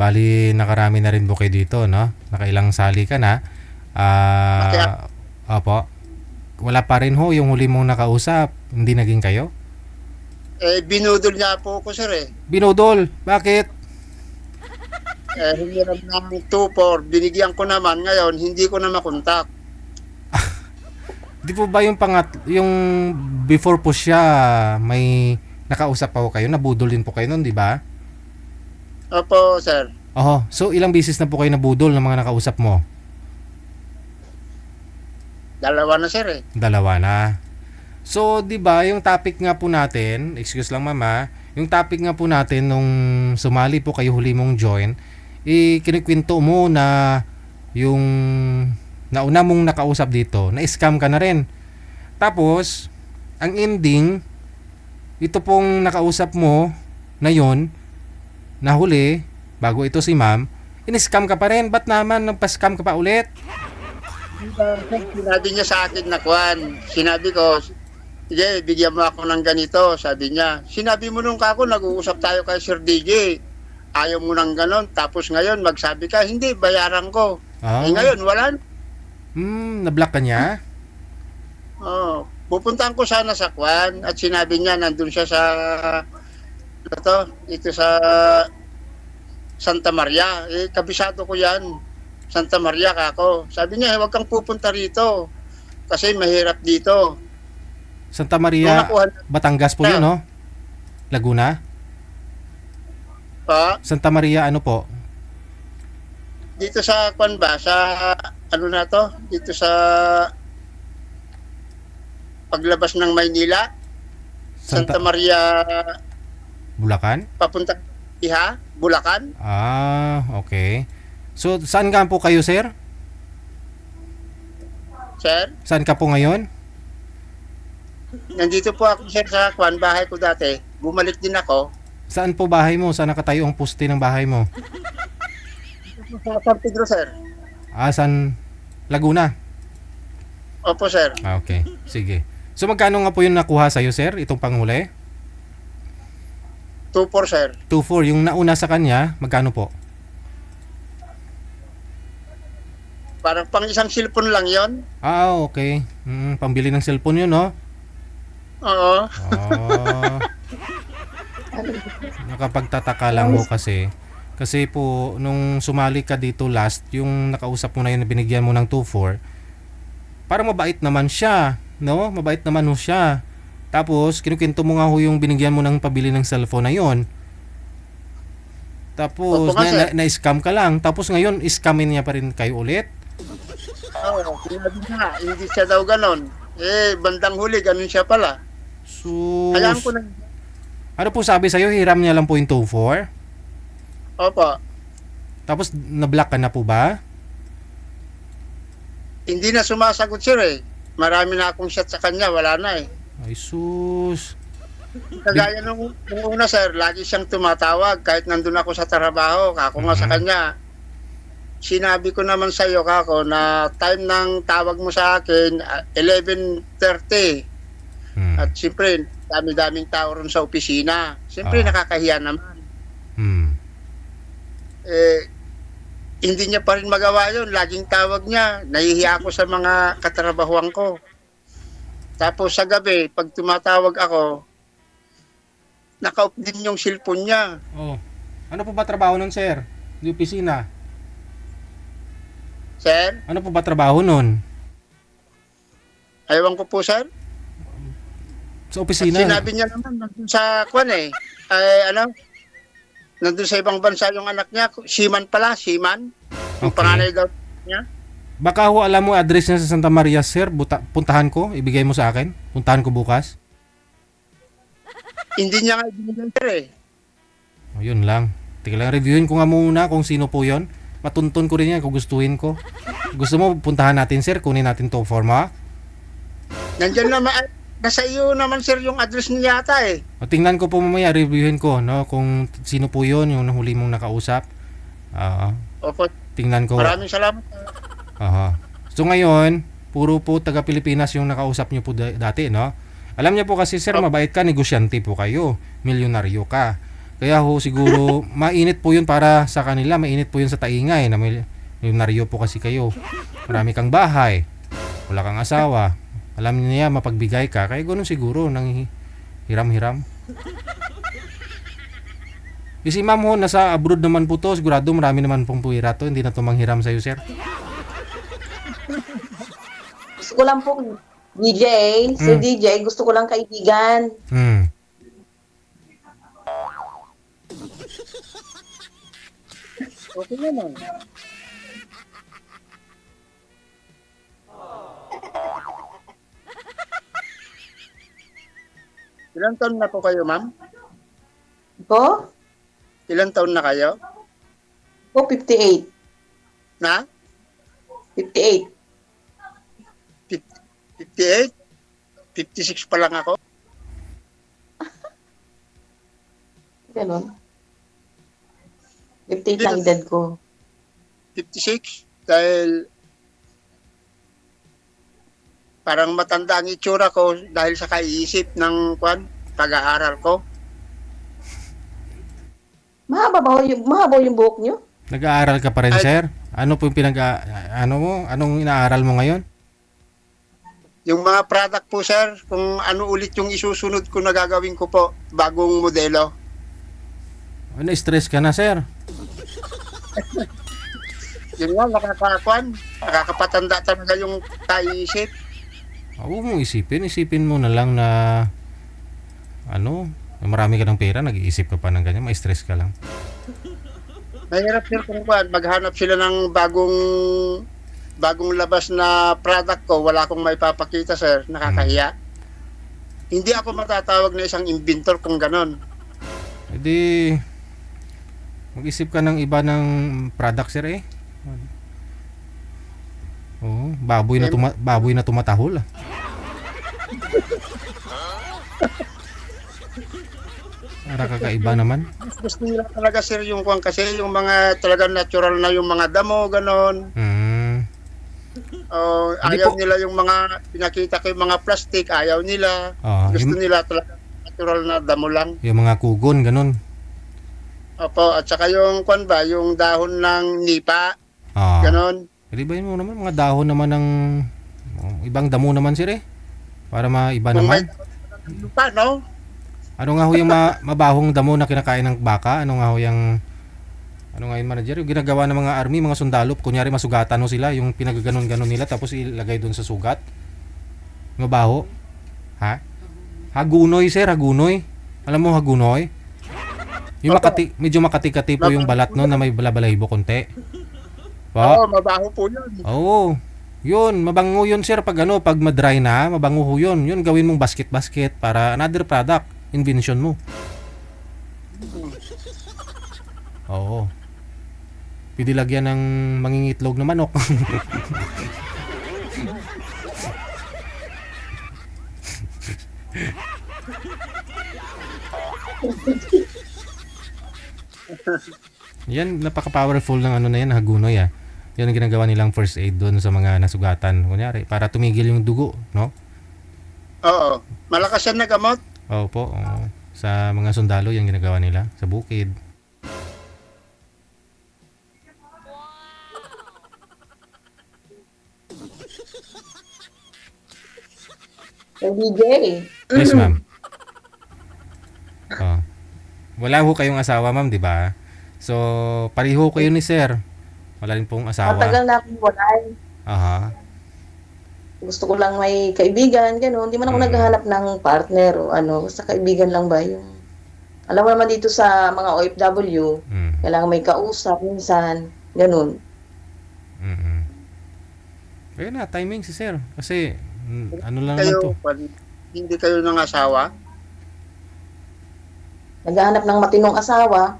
Bali, nakarami na rin po kayo dito, no? Nakailang sali ka na. Kaya, Opo. Wala pa rin ho yung huli mong nakausap. Hindi naging kayo? binudol niya po ako, sir, eh. Binudol. Bakit? Hiniram ng 2-4, binigyan ko naman, ngayon, hindi ko na makontak. Di po ba yung yung before po siya may nakausap pa po kayo? Nabudol din po kayo nun, di ba? Opo, sir. Oho. So, ilang beses na po kayo nabudol ng mga nakausap mo? Dalawa na, sir, eh. Dalawa na. So, 'di ba, yung topic nga po natin, excuse lang mama, yung topic nga po natin nung sumali po kayo huli mong join, kinikwento mo na yung nauna mong nakausap dito, na-scam ka na rin. Tapos, ang ending, ito pong nakausap mo na yon, na huli, bago ito si ma'am, in-scam ka pa rin. Ba't naman nagpa-scam ka pa ulit? Sinabi niya sa akin na kwan. Sinabi ko, sige, bigyan mo ako ng ganito, sabi niya. Sinabi mo nung kako, nag-uusap tayo kay Sir DJ. Ayaw mo nang ganon. Tapos ngayon, magsabi ka, hindi, bayaran ko. Ah. Ngayon, wala. Na-block ka niya? Pupuntahan ko sana sa kwan at sinabi niya, nandun siya sa, ito sa Santa Maria. Kabisado ko yan. Santa Maria kako. Sabi niya, huwag kang pupunta rito kasi mahirap dito. Santa Maria, Batangas po yun, no? Laguna? Pa? Santa Maria, ano po? Dito sa kwan ba? Sa ano na to? Dito sa paglabas ng Maynila? Santa Maria, Bulacan? papunta Iha? Bulacan? Ah, okay. So, saan ka po kayo, sir? Sir? Saan ka po ngayon? Nandito po ako, sir, sa kwan, bahay ko dati. Bumalik din ako. Saan po bahay mo? Saan nakatayo ang poste ng bahay mo? Sa San Pedro, sir. Ah, saan? Laguna? Opo, sir. Ah, okay. Sige. So, magkano nga po yung nakuha sa'yo, sir? Itong panghuli? 2-4, sir. 2-4. Yung nauna sa kanya, magkano po? Parang pang isang cellphone lang yon. Ah, okay. Pambili ng cellphone yun, no? Oo. Ah. Nakapagtataka lang po kasi. Kasi po, nung sumali ka dito last, yung nakausap mo na yun na binigyan mo ng 2-4, parang mabait naman siya, no? Mabait naman ho siya. Tapos, kinukwento mo nga ho yung binigyan mo ng pabili ng cellphone na yun. Tapos, Opo, na-scam ka lang. Tapos ngayon, scamin niya pa rin kayo ulit. Oo, sinabi niya, hindi siya daw ganon. Bandang huli, ganon siya pala. So, Hayaan ko na. ano po sabi sa'yo? Hiram niya lang po yung 2-4? Opo. Tapos, na-block ka na po ba? Hindi na sumasagot, sir, eh. Marami na akong shot sa kanya, wala na, eh. Ay, sus. Kagaya nung una, sir, lagi siyang tumatawag kahit nandun ako sa trabaho. Kako nga sa kanya, sinabi ko naman sa iyo, kako, na time ng tawag mo sa akin, 11:30. At siyempre, dami-daming tao ron sa opisina. Siyempre, nakakahiya naman. Hindi niya pa rin magawa yun. Laging tawag niya. Nahihiya ako sa mga katrabahuan ko. Tapos sa gabi, pag tumatawag ako, naka-off din yung cellphone niya. Oh. Ano po ba trabaho nun, sir? Di opisina? Sir? Ano po ba trabaho nun? Ewan ko po, sir. Sa opisina? At sinabi niya naman, nandun sa kwan eh. Nandun sa ibang bansa yung anak niya. Seaman pala, Seaman. Yung Okay. panganay daw niya. Baka ho alam mo address niya sa Santa Maria, sir. Puntahan ko, ibigay mo sa akin. Puntahan ko bukas. Hindi niya nga ibinigay, sir, eh. O, yun lang. Tika lang, reviewin ko nga muna kung sino po yon. Matuntun ko rin yan kung gustuhin ko. Gusto mo, puntahan natin, sir. Kunin natin to forma. Nandiyan naman, nasa iyo naman, sir, yung address niya yata, eh. O, tingnan ko po mamaya, reviewin ko, no? Kung sino po yon yung huli mong nakausap. Opo, Tingnan ko. maraming salamat. Aha. So ngayon, puro po taga Pilipinas yung nakausap niyo po dati, no? Alam niyo po kasi, sir, mabait ka, negosyante po kayo. Milyonaryo ka. Kaya ho siguro mainit po yun para sa kanila, mainit po yun sa taingay na may milyonaryo po kasi kayo. Marami kang bahay, wala kang asawa. Alam niya mapagbigay ka, kaya ganoon siguro nang hiram-hiram. Kasi ma'am ho, nasa abroad naman po to, sigurado marami naman pong puwira to, hindi na to manghiram sa'yo sir. Gusto ko lang po, DJ, Sir DJ, gusto ko lang kaibigan. Hmm. Okay naman. Ilang taon na po kayo, ma'am? Ko? Ilang taon na kayo? Ko, 58. Na? 58. 58? 56 pa lang ako. Ganon. 58 lang edad ko. 56? Dahil parang matanda ang itsura ko dahil sa kaiisip ng pag-aaral ko. Mahaba yung buhok nyo? Nag-aaral ka pa rin Ay- sir? Ano po yung ano mo? Anong inaaral mo ngayon? Yung mga product po, sir, kung ano ulit yung isusunod ko na gagawin ko po, bagong modelo. Ano, stress ka na sir? Yun nga, nakakapatanda talaga yung kaiisip. Huwag mong isipin mo na lang na ano, marami ka ng pera, nag-iisip ka pa ng ganyan, ma-stress ka lang. Mahirap sir kung maghanap sila ng bagong labas na product ko, wala akong maipapakita, sir, nakakahiya. Hindi ako matatawag na isang inventor kung ganon. E di, mag-isip ka ng iba ng product sir eh. Oo, baboy na tumatahol ah. Para kakaiba naman. Gusto nila talaga, sir, yung kasi yung mga talagang natural na yung mga damo, ganon. Hindi Ayaw po. nila yung mga pinakita ko yung mga plastic, ayaw nila. Gusto nila talaga natural na damo lang. Yung mga kugon, ganun. Opo, at saka yung yung dahon ng nipa, ganon. Ibahin mo naman, mga dahon naman ng ibang damo naman sir eh. Para maiba Kung naman. may nipa, no? Ano nga ho yung mabahong damo na kinakain ng baka? Ano nga ho yung yung manager? Yung ginagawa ng mga army, mga sundalo, kunyari masugatan ho sila, yung pinagaganon-ganon nila tapos ilagay doon sa sugat. Mabaho. Ha? Hagunoy sir, hagunoy. Alam mo hagunoy? Yung medyo makati-kati po yung balat no na may balabalaybo konti. Oo, mabaho po yun. Oo. Yun, mabango yun sir pag pag ma-dry na, mabango ho yun. Yun gawin mong basket para another product, invention mo. Oo. Pwede lagyan ng mangingitlog na manok. Yan, napaka-powerful ng na yan, hagunoy ah. Yan ang ginagawa nilang first aid doon sa mga nasugatan. Kunyari, para tumigil yung dugo, no? Oo. Malakas yan na gamot. Opo, oo. Sa mga sundalo, yan ginagawa nila. Sa bukid. Sir DJ. Yes, ma'am. Oh. Wala ho kayong asawa, ma'am, di ba? So, pariho kayo ni sir. Wala rin pong asawa. Matagal na akong walay. Aha. Gusto ko lang may kaibigan, gano'n. Hindi man ako naghahanap ng partner o ano. Basta kaibigan lang ba yung... Alam mo naman dito sa mga OFW, kailangan may kausap minsan, gano'n. Kaya na, timing si sir. Kasi, ano lang naman to. Hindi kayo ng asawa? Naghahanap ng matinong asawa,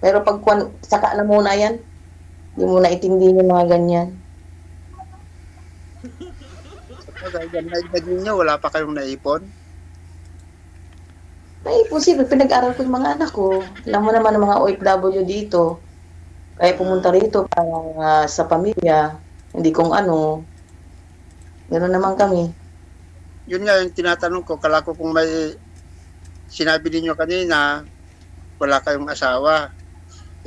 pero pag saka na muna yan, hindi mo na itindi yung mga ganyan. Dahil naigad ninyo, wala pa kayong naipon? Ay, posible, pinag-aral ko yung mga anak ko. Alam mo naman ang mga OFW dito. Kaya pumunta rito para sa pamilya. Hindi kung ano. Gano'n naman kami. Yun nga yung tinatanong ko, kala ko kung may sinabi ninyo kanina, wala kayong asawa.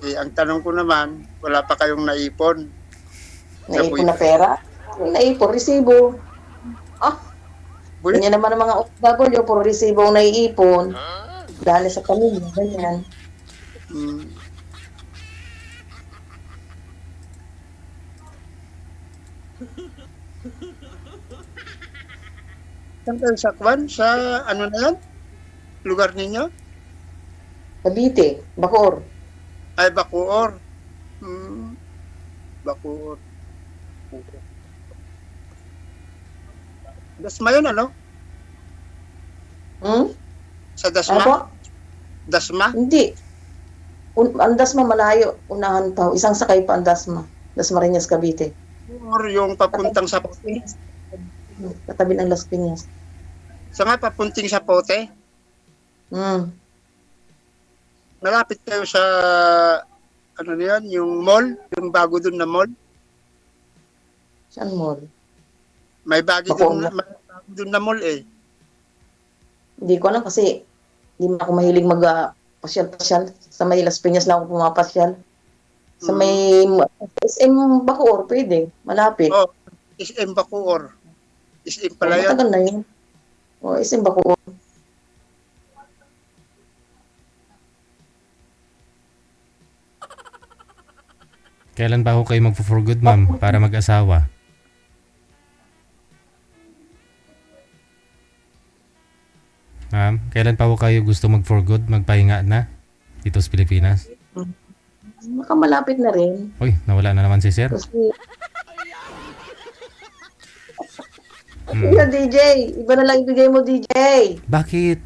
Eh, ang tanong ko naman, wala pa kayong naipon. Naipon na pera. Naipon, resibo. Ah, Bulit, ganyan naman ang mga OFW, puro resibo ang naiipon. Dahil sa pamilya, ganyan. mm, saan kayo sa Kwan? Sa ano na yan? Lugar ninyo? Cavite, Bacoor. Ay, Bacoor. Hmm, Bacoor. Dasma yun, ano? Hmm? Sa Ano Dasma? po? Dasma? Hindi. Ang Dasma malayo. Unahan pa. Isang sakay pa ang Dasma. Dasmariñas, Cavite. Or yung papuntang sa Katabi ng Las Piñas. sa nga papunting sa Pote? Hmm. Malapit kayo sa ano na yan, yung mall, yung bago dun na mall. Saan mall? May bago Bacoor dun, may bago dun na mall eh. Hindi ko alam kasi hindi na ako mahilig mag-pasyal-pasyal. Sa may Las Piñas lang ako pumapasyal. Sa may SM Bacoor, pwede. Malapit. Oh, SM Bacoor. SM pala yun. Matagal na yun. O, SM Bacoor. Kailan ba ako kayo magpo-for good, ma'am, para mag-asawa? Ma'am, kailan pa ako kayo gusto mag-for good, magpahinga na dito sa Pilipinas? Baka malapit na rin. Uy, nawala na naman si sir. Kasi, Hmm. Kuya DJ, iba na lang ibigay mo DJ. Bakit?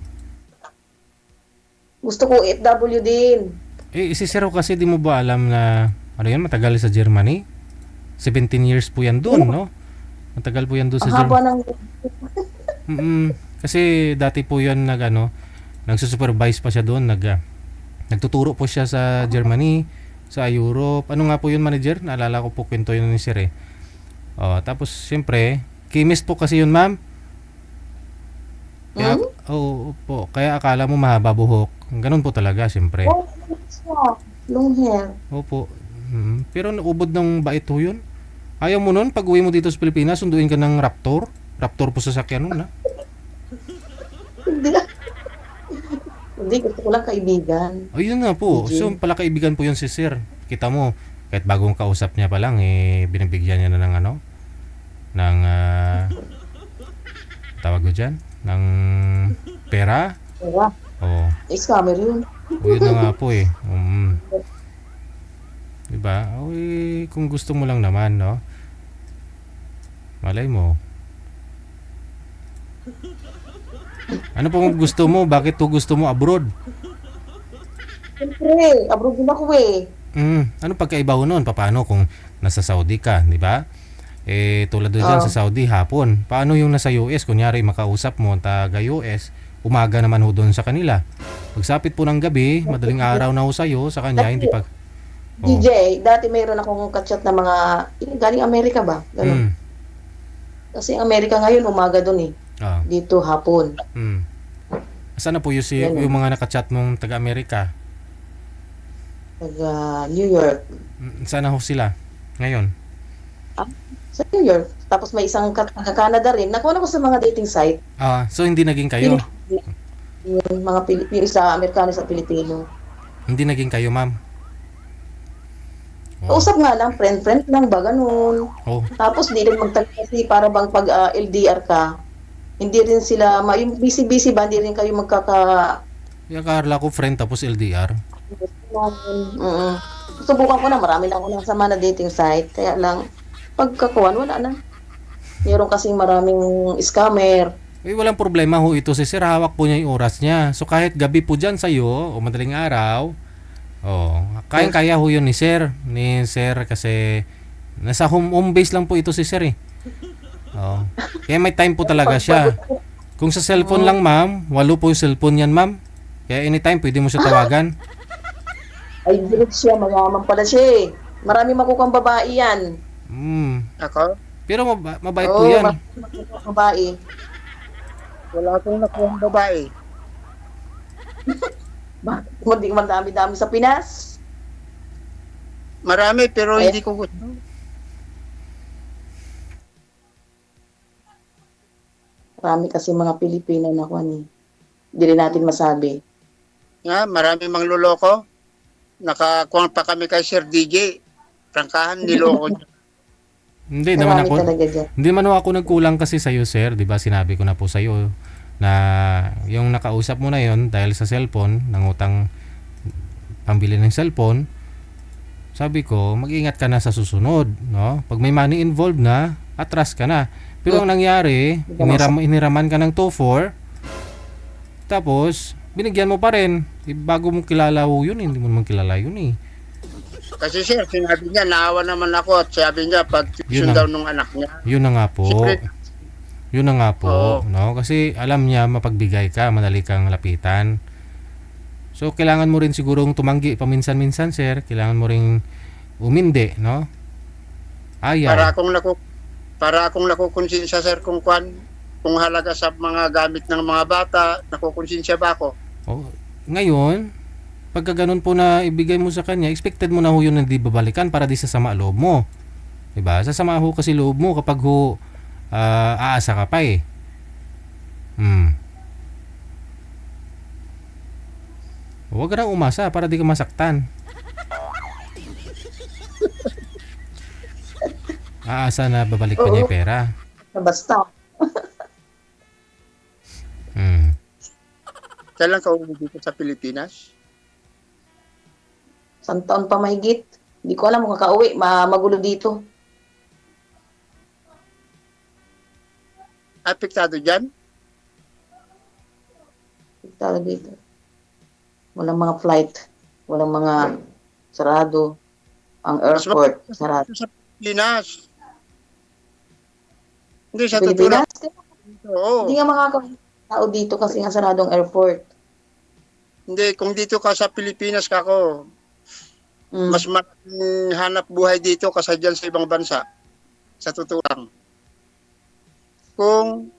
Gusto ko FW din. Eh, si sir kasi di mo ba alam na, ano yan, matagal sa Germany? 17 years po yan doon, no? Matagal po yan doon Ang sa haba Germany. ng... Kasi dati po yan nagsusupervise pa siya doon, nagtuturo po siya sa Germany, sa Europe. Ano nga po yun, manager? Naalala ko po kwento yun ni sir eh. Tapos siyempre, chemist po kasi yun, ma'am. Kaya, po, kaya akala mo mahaba buhok. Ganun po talaga, siyempre. Oh, long hair. Opo. Pero naubod ng bait ho yun. Ayaw mo nun, pag uwi mo dito sa Pilipinas, sunduin ka ng Raptor. Raptor po sasakyan nun, ha? Hindi. Hindi, gusto ko lang kaibigan. Ayun nga po. So, pala kaibigan po yun si sir. Kita mo, kahit bagong kausap niya pa lang, binibigyan niya na ng tawag ko dyan, ng pera. Diba? Oo. Scammer yun. Yun na nga po eh. Diba? Kung gusto mo lang naman, no? Malay mo. Ano pong gusto mo? Bakit to gusto mo abroad? Siyempre, abroad din ako eh. Ano pagkaiba ho nun? Paano kung nasa Saudi ka, di ba? Tulad doon dyan sa Saudi, hapon. Paano yung nasa US? Kunyari, makausap mo, taga US, umaga naman ho doon sa kanila. Pagsapit po ng gabi, madaling araw na ho sa'yo, sa kanya, hindi pag... DJ, dati mayroon akong kachat na mga, galing Amerika ba? Ganun. Kasi Amerika ngayon, umaga doon eh. Dito, hapon. Saan na po yung mga nakachat mong taga-Amerika? Taga New York. Saan na ho sila ngayon? Sa New York. Tapos may isang taga-Canada rin. Nakuha ko sa mga dating site. So hindi naging kayo? Yung mga Pilipino, sa Amerikano sa Pilipino. Hindi naging kayo, ma'am? Usap nga lang, friend lang ba, ganun. Tapos di rin magtagal kasi para bang pag LDR ka, hindi rin sila, yung busy-busy ba, hindi rin kayo magkaka... Yung Carla ko, friend tapos LDR. Subukan ko na, marami na ako nasama na dating site, kaya lang, pagkakuhan, wala na. Meron kasing maraming scammer. Walang problema ho ito si sir, hawak po niya yung oras niya. So kahit gabi po dyan sa'yo, o madaling araw, kayang-kaya ho yun ni sir. Kasi nasa home base lang po ito si sir eh. Kaya may time po talaga siya. Kung sa cellphone lang, ma'am, 8 po yung cellphone yan, ma'am. Kaya anytime pwede mo siya tawagan. Ay, direct siya, mayaman pala siya eh. Marami makukang babae yan. Ako? Pero mabait po yan. Babae. Wala akong nakuha babae. Bakit hindi man dami-dami sa Pinas? Marami, pero Ay, hindi ko gusto. marami kasi mga Pilipino na kung ano, hindi rin natin masabi. Nga, marami mang luloko. Nakakuha pa kami kay Sir DJ. Prangkahan, niloko niya. Hindi naman Marami ako, talaga dyan. hindi man ako nagkulang kasi sa iyo, sir. 'Di ba? Sinabi ko na po sa iyo na yung nakausap mo na yon dahil sa cellphone, nangutang pambili ng cellphone. Sabi ko, mag-ingat ka na sa susunod, no? Pag may money involved na, atras ka na. Pero ang nangyari, iniraman ka ng 2-4, tapos binigyan mo pa rin. Bago mo kilala ho yun, hindi mo naman kilala yun eh. Kasi sir, sinabi niya, naawa naman ako at sabi niya, pag tuition Yun daw ang- nung anak niya. Yun na nga po. Siyempre, Yun na nga po, Oo. no? Kasi alam niya mapagbigay ka, madali kang lapitan. So kailangan mo rin sigurong tumanggi paminsan-minsan, sir. Kailangan mo ring umindi, no? para Ayaw. akong nakukonsensya sir kung halaga sa mga gamit ng mga bata, nakukonsensya ba ako? Oh, ngayon, pagka ganun po na ibigay mo sa kanya, expected mo na ho yun na di babalikan para di sasama loob mo. Diba? Sasama ho kasi loob mo kapag ho aasa ka pa eh. Huwag ka nang umasa para di ka masaktan. Aasa na babalik pa niya yung pera. Basta, Hmm. Kailan ka umuwi dito sa Pilipinas? isang taon pa mahigit. Hindi ko alam kung kakauwi, magulo dito. Apektado dyan? Tawag dito. Walang mga flight, walang mga sarado. Ang airport, sarado. Sa Pilipinas. Hindi, sa totoo Pilipinas, Oo. hindi nga makakawin tao dito kasi nga saradong airport. Hindi, kung dito ka sa Pilipinas ka ko, Mm. mas maraming hanap buhay dito kasi dyan sa ibang bansa. Sa totoo lang. Kung,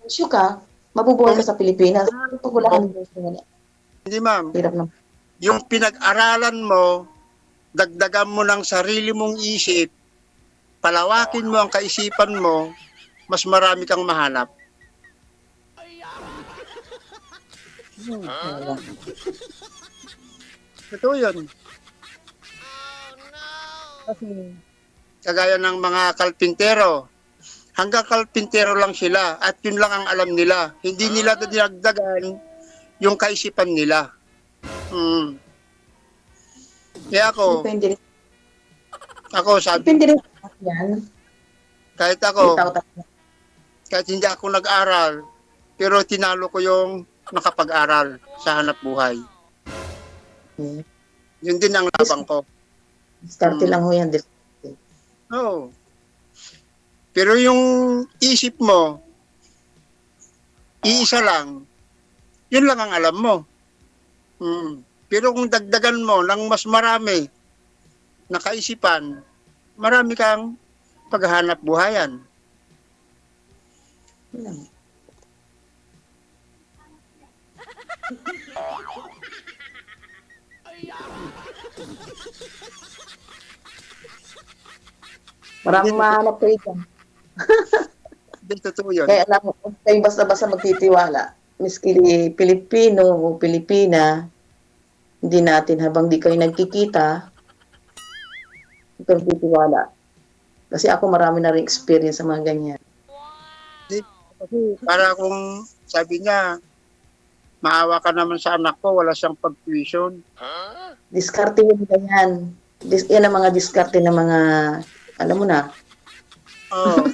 Issue ka, mabubuhay ka sa Pilipinas. Pag wala ka ng hindi ma'am, hirap na. yung pinag-aralan mo, dagdagan mo ng sarili mong isip, palawakin mo ang kaisipan mo, mas marami kang mahanap. Totoo yun. Kasi, kagaya ng mga kalpintero, hanggang kalpintero lang sila at yun lang ang alam nila. Hindi nila dinagdagan yung kaisipan nila. Kaya Depende rin. sabi, Depende rin sa yan. kahit May ako, tao talaga. kahit hindi ako nag-aral, pero tinalo ko yung nakapag-aral sa hanap buhay. Hmm. Yun din ang labang ko. Diskarte lang ho yan. Oo. Pero yung isip mo, iisa lang, yun lang ang alam mo. Pero kung dagdagan mo ng mas marami na kaisipan, marami kang paghahanap buhayan. Maraming mahanap kayo dyan. Hindi totoo yun. Kaya alam mo, kung kayo basta-basta magtitiwala, miski Pilipino o Pilipina, hindi natin habang di kayo nagkikita, pero titiwala. Kasi ako marami na rin experience sa mga ganyan. Kasi para kung sabi niya, maawa ka naman sa anak ko, wala siyang pag-tuition. Diskarte yun ganyan. Yan ang mga diskarte ng mga, alam mo na, Oo.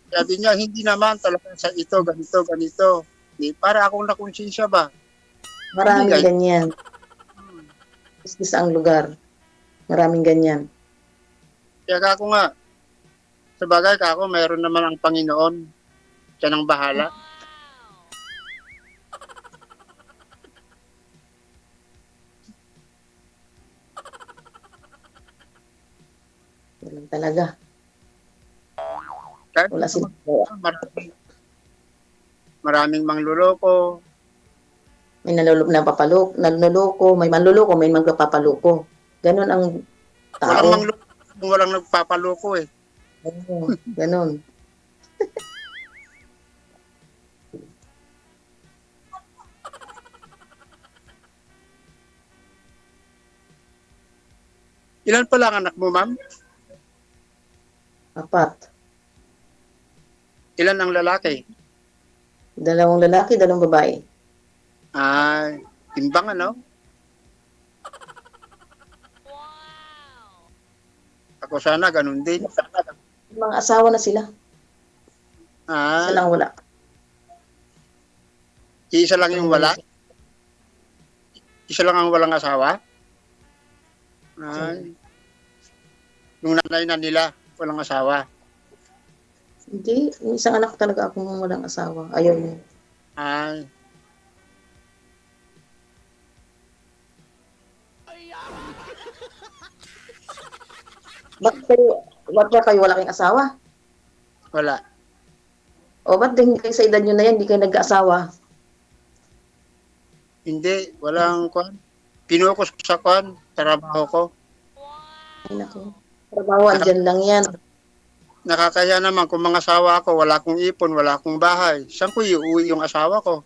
Sabi niya, hindi naman talaga sa ito, ganito, ganito. Para akong nakonsensya ba? maraming Hindi, ganyan. Business ang lugar. Maraming ganyan. Kaya ako nga, sa bagay ka ako, mayroon naman ang Panginoon. Siya nang bahala. Wala talaga. Kahit Wala silang maraming mangluloko, May nanloloko, may manloloko, may magpapaloko. Ganon ang Walang tao. walang nagpapaloko eh. Oo, ganon. Ilan pa lang anak mo, ma'am? 4. Ilan ang lalaki? 2 lalaki, 2 babae. Ay, timbang ano? Ako sana ganun din. Mga asawa na sila. Isa Ah, lang wala. isa lang yung wala? Isa lang ang walang asawa? Ay, yung nanay na nila, walang asawa. Hindi, yung isang anak talaga akong walang asawa. Ayaw niya. Ay, Ba't ba kayo wala kayong asawa? wala. O ba't hindi kayo sa edad nyo na yan, hindi kayo nag-asawa? Hindi, walang kwan. Pinukus ko sa kwan, trabaho ko. Ay nako. Trabaho, andyan lang yan. Nakakaya naman kung mga asawa ko, wala akong ipon, wala akong bahay. Saan ko iuwi yung asawa ko?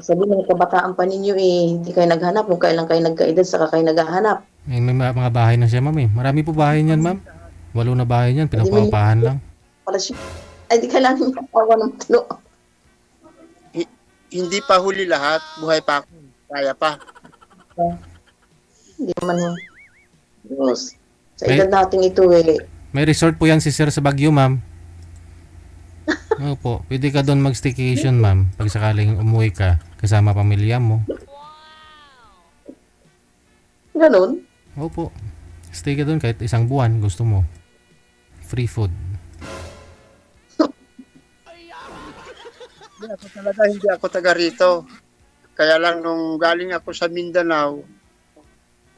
Sabi ng kabataan pa ninyo hindi kayo naghanap. Kung kailan kayo nagkaedad, saka kayo naghahanap. May mga bahay na siya, ma'am eh. Marami po bahay niyan, ma'am. 8 na bahay niyan, pinapapahan lang. Pala siya. Ay, di kailangan yung asawa ng tulo. Hindi pa huli lahat, buhay pa ako. Kaya pa. Hindi naman mo. Diyos. Sa May- edad natin ito May resort po yan si Sir sa Baguio, ma'am. Opo, pwede ka doon mag-staycation, ma'am. Pag sakaling umuwi ka, kasama pamilya mo. Ganun. Opo, stay ka doon kahit isang buwan, gusto mo. Free food. Hindi ako taga rito. Kaya lang nung galing ako sa Mindanao,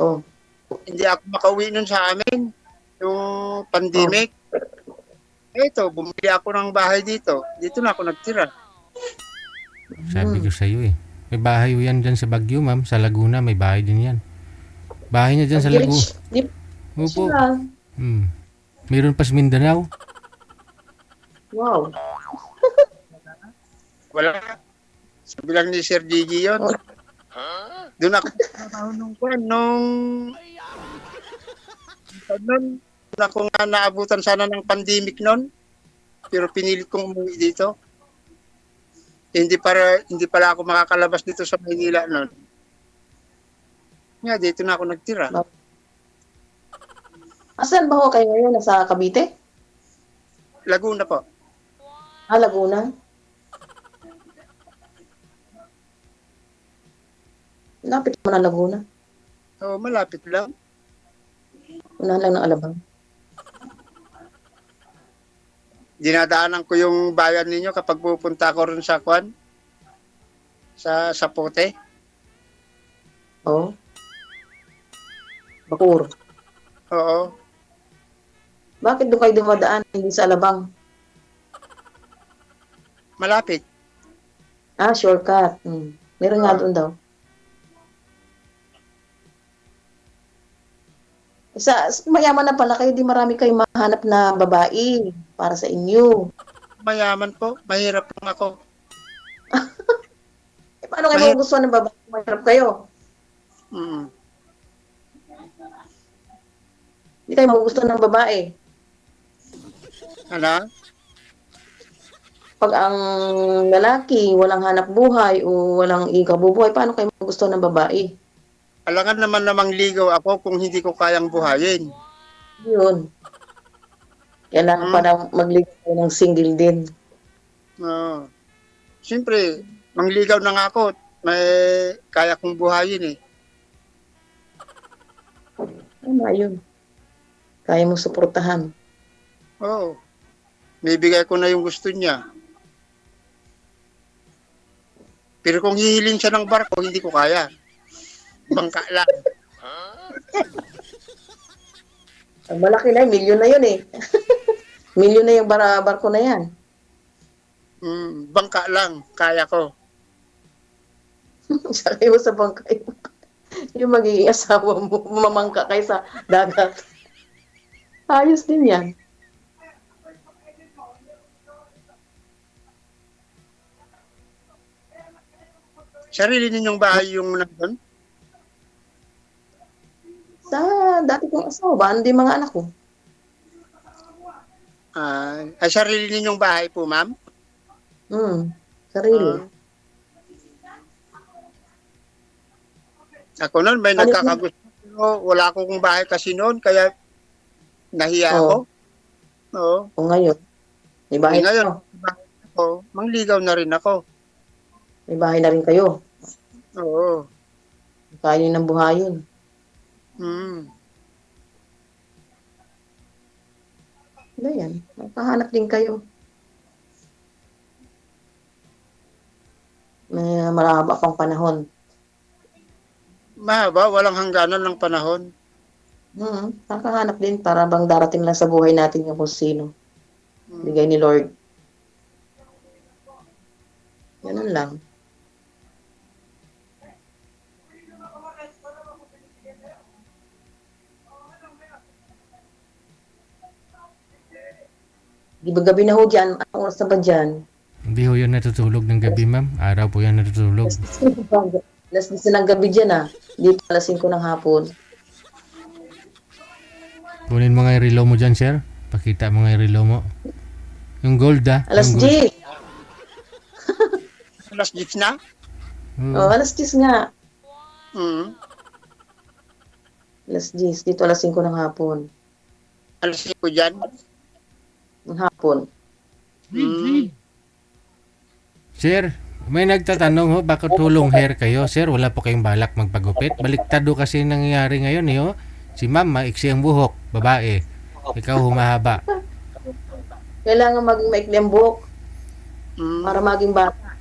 Oh. hindi ako makauwi nun sa amin. Yung pandemic. Ito, bumili ako ng bahay dito. Dito na ako nagtira. Sabi ko sa iyo eh. May bahay yan dyan sa Baguio, ma'am. Sa Laguna, may bahay din yan. Bahay niya dyan sa Laguna. Di Opo. sila. Meron pa sa Mindanao. Wow. Wala. Sabi lang ni Sir Gigi yun. Doon ako doon ako nga naabutan sana ng pandemic noon. Pero pinilit kong umuwi dito. Hindi pala ako makakalabas dito sa Maynila noon. Nga, dito na ako nagtira. Asan ba ho kayo ngayon? Nasa Cavite? Laguna po. Laguna? Lapit mo na Laguna. Oh, malapit lang. Unahan lang ng Alabang. Dinadaanan ko yung bayan ninyo kapag pupunta ko rin sa Kwan. Sa Sapote. Oh. Bacoor. Oo. Bakit doon kayo dumadaan, hindi sa Alabang? Malapit. Shortcut. Meron nga doon daw. Mayaman na pala kayo, di marami kayong mahanap na babae para sa inyo. Mayaman po. Mahirap lang ako. Paano kayo magugustuhan ng babae? Mahirap kayo. Mm. Hindi kayo magugustuhan ng babae. Ano? Pag ang lalaki, walang hanap buhay o walang ikabubuhay, paano kayo magugustuhan ng babae? Alangan naman namang ligaw ako kung hindi ko kayang buhayin. Yun. Kailangan pa na magligaw ng single din. Siyempre, mangligaw na nga ako. May kaya kong buhayin eh. Tama yun. Kaya mo suportahan. Oo. May bigay ko na yung gusto niya. Pero kung hihilin siya ng barko, hindi ko kaya. Bangka lang. Ang malaki na yun, milyon na yun eh. Milyon na yung barko na yan. Bangka lang, kaya ko. Siya kayo sa bangkay. Yung magiging asawa mo, mamangka kayo sa dagat. Ayos din yan. Sarili ninyong bahay yung nandun? Sa dati kong asawa, hindi mga anak ko. Ay, sarili ninyong bahay po, ma'am? Sarili. Ako noon, may Ano nagkakagusto. Pero wala akong bahay kasi noon, kaya nahiya ako. Oo. O ngayon, may bahay Ngayon, na. mangligaw na rin ako. May bahay na rin kayo. Oo. Kaya ng buhayin. Ano yan? Magpahanap din kayo. May marahaba pang panahon. Mahaba, walang hangganan ng panahon. Nakahanap din para bang darating lang sa buhay natin yung kung sino. Bigay ni Lord. Ganun lang. Di ba gabi na ho dyan? Anong oras na ba dyan? Hindi ho yun natutulog ng gabi, ma'am. Araw po yan natutulog. Alas 10 ng gabi dyan ah. Dito alas 5 ng hapon. Kunin mo nga yung relo mo dyan, sir. Pakita mo nga yung relo mo. Yung gold, ah. Alas Yung gold. 10. Alas 10 na? Oo. Alas 10 nga. Alas 10. Dito alas 5 ng hapon. Alas 5 dyan? Ng hapon. Sir, may nagtatanong ho, bakit hulong hair kayo? Sir, wala po kayong balak magpagupit? Baliktado kasi nangyayari ngayon, eh, oh. Si ma'am, maiksi ang buhok, babae. Ikaw humahaba. Kailangan maging maikli ang buhok para maging bata.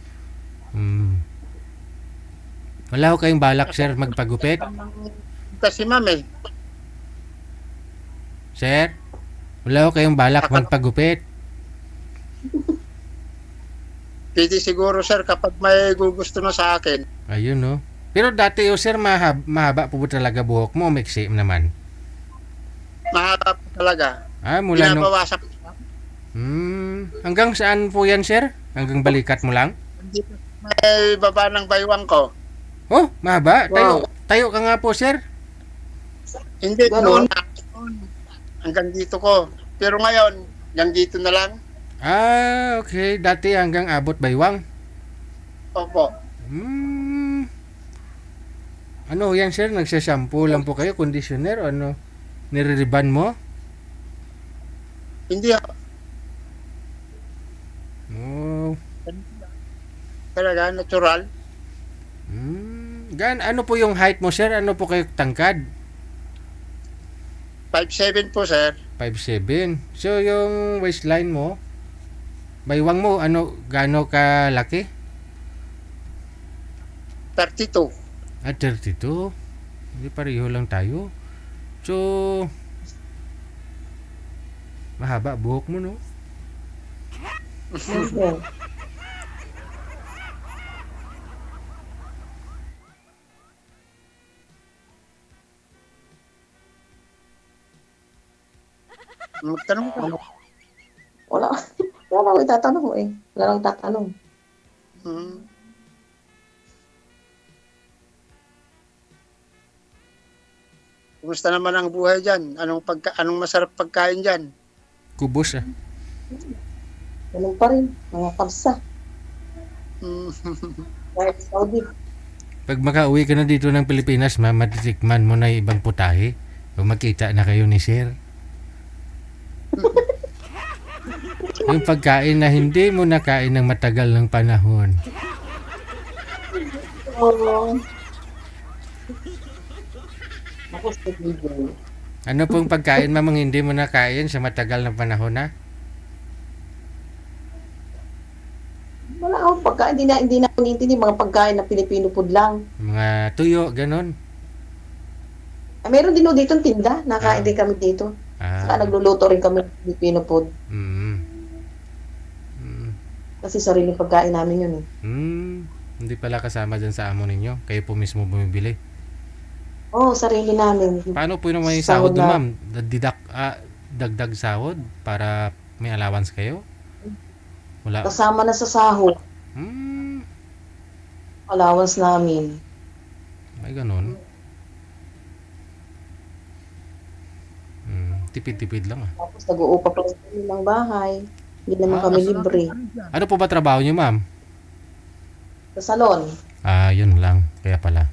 Wala ho kayong balak, sir, magpagupit? Kasi ma'am eh. Sir, wala ho kayong balak magpagupit? Pwede siguro sir kapag may gugusto na sa akin. Ayun, no. Pero dati, oh, sir, mahaba po talaga buhok mo, miksi naman. Mahaba po talaga. Mula nung... Pinabawasan ko. Hanggang saan po yan, sir? Hanggang balikat mo lang? Hindi po may baba ng baywang ko. Oh, mahaba. Wow. Tayo ka nga po, sir. Hindi, Ganon. noon. Hanggang dito ko. Pero ngayon, hanggang dito na lang. Okay. Dati hanggang abot baywang. Opo. Ano yan, sir? Nagsashampoo lang po kayo? Conditioner o ano? Niririban mo? Hindi Oh. talaga, natural. Ano po yung height mo, sir? Ano po kayo tangkad? 5'7" po sir. 5'7". So, yung waistline mo, baywang mo, gaano kalaki? 32. 32. Hindi pareho lang tayo. So, mahaba buhok mo, no? Magtanong ko. Wala. Wala lang itatanong mo eh. Wala lang tatanong. Kumusta naman ang buhay dyan? Anong masarap pagkain dyan? Kubos, ah. Ganun pa rin. Mga kabsa. Kahit Saudi. Pag makauwi ka na dito ng Pilipinas, matitikman mo na yung ibang putahe. O makita na kayo ni sir. Yung pagkain na hindi mo nakain ng matagal ng panahon. Oo. Ako sa video. Ano pong pagkain, mamang hindi mo nakain sa matagal ng panahon, ha? Wala akong pagkain. Hindi na ako nintindi mga pagkain na Pilipino food lang. Mga tuyo, ganon. Meron din dito ang tinda. Nakain din kami dito. Saka nagluluto rin kami ng Filipino food. Kasi sariling pagkain namin yun eh. Hindi pala kasama dyan sa amo ninyo. Kayo po mismo bumibili. Oo, sarili namin. Paano po yung may Sahod sahod doon, na. ma'am? Dagdag sahod para may allowance kayo? Wala. Kasama na sa sahod. Hmm, Allowance namin. may ganun. Tipid-tipid lang ah. Tapos nag-uupa pa kami ng bahay. Hindi naman Ah, kami libre. Ano po ba trabaho niyo, ma'am? Sa salon. Ah, yun lang. Kaya pala.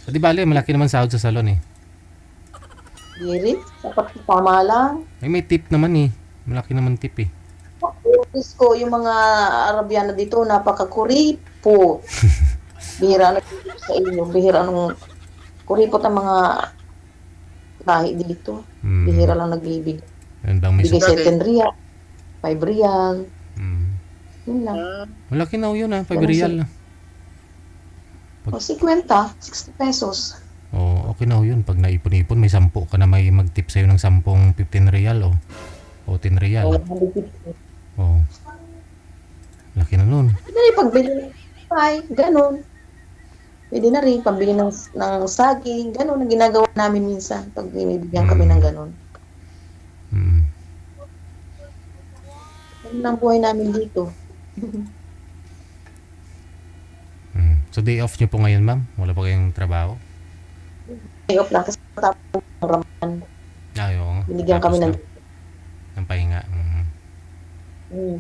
Di bale, malaki naman sahod sa salon eh. Diri. Dapat tama lang. Ay, may tip naman eh. Malaki naman tip eh. Diyos ko, yung mga Arabiano dito, napaka-kuripo. Bihira na sa inyo. Bihira nung kuripot ang mga lahi dito. Hmm. Bihira lang nagbibigay. Yun bang may Bigay Bakit? 7 real, 5 real. Yun lang. Malaki na yun ah. 5 Ganun real na. O 50, 60 pesos. Oh, okay na yun. Pag naipon-ipon, may 10 ka na may mag-tip sa'yo ng 10, 15 real o 10 real. O 150. Oh. Laki na nun. Pwede na rin pagbili ng pie, ganun. Pwede na rin pambili ng saging, ganun ang ginagawa namin minsan pag binibigyan kami ng ganun. Hmm. Ganun ang buhay namin dito. So day off nyo po ngayon, ma'am? Wala pa kayong trabaho? Day off lang kasi tapos ng Ramadan. Oo. Binigyan Tapos kami na. Ng pahinga.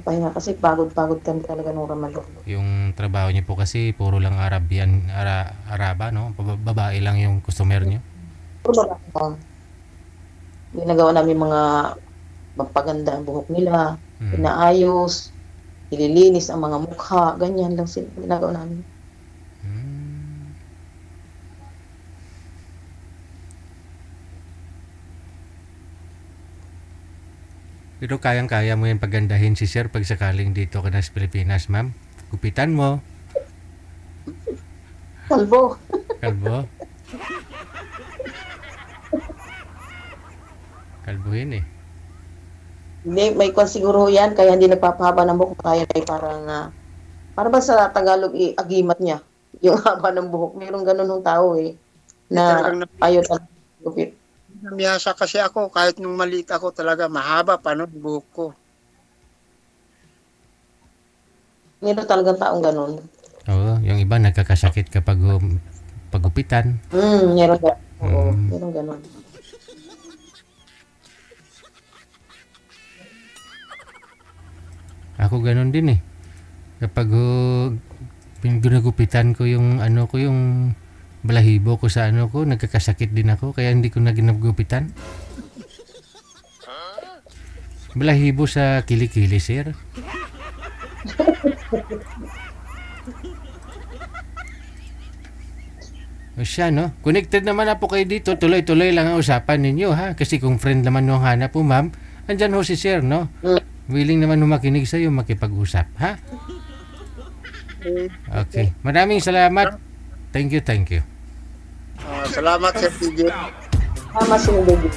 pahinga kasi pagod kami talaga nung Ramadan. Yung trabaho niyo po kasi puro lang Araba, no? Babae lang yung customer niyo. Puro ba lang. Ginagawa namin mga magpaganda ang buhok nila, inaayos, ililinis ang mga mukha, ganyan lang sila ginagawa namin. Pero kayang-kaya mo yan pagandahin si sir pag sakaling dito ka na sa Pilipinas, ma'am. Kupitan mo. Kalbo. Kalbo. Kalbuhin eh. Hindi, may kwan siguro yan, kaya hindi nagpapahaba ng buhok, kaya ay parang, para ba sa Tagalog, agimat niya, yung haba ng buhok. Mayroong ganun ng tao na ayaw talaga gupit. Namiyasa kasi ako, kahit nung maliit ako talaga, mahaba pa no, buhok ko. Mayroon talagang taong ganun. Oo, yung iba nagkakasakit kapag pagupitan. Meron ganun. Oo, meron ganun. Ako ganun din eh. Kapag ginagupitan ko yung yung balahibo ko sa nagkakasakit din ako kaya hindi ko na ginagupitan. Balahibo sa kilikili, sir. O siya, no? Connected naman na po kayo dito. Tuloy-tuloy lang ang usapan ninyo, ha? Kasi kung friend naman nung hanap po, ma'am, andyan ho si sir, no? Willing naman makinig sa'yo, makipag-usap, ha? Okay. Maraming salamat. Thank you. Salamat, Sir TJ. Tama si baby.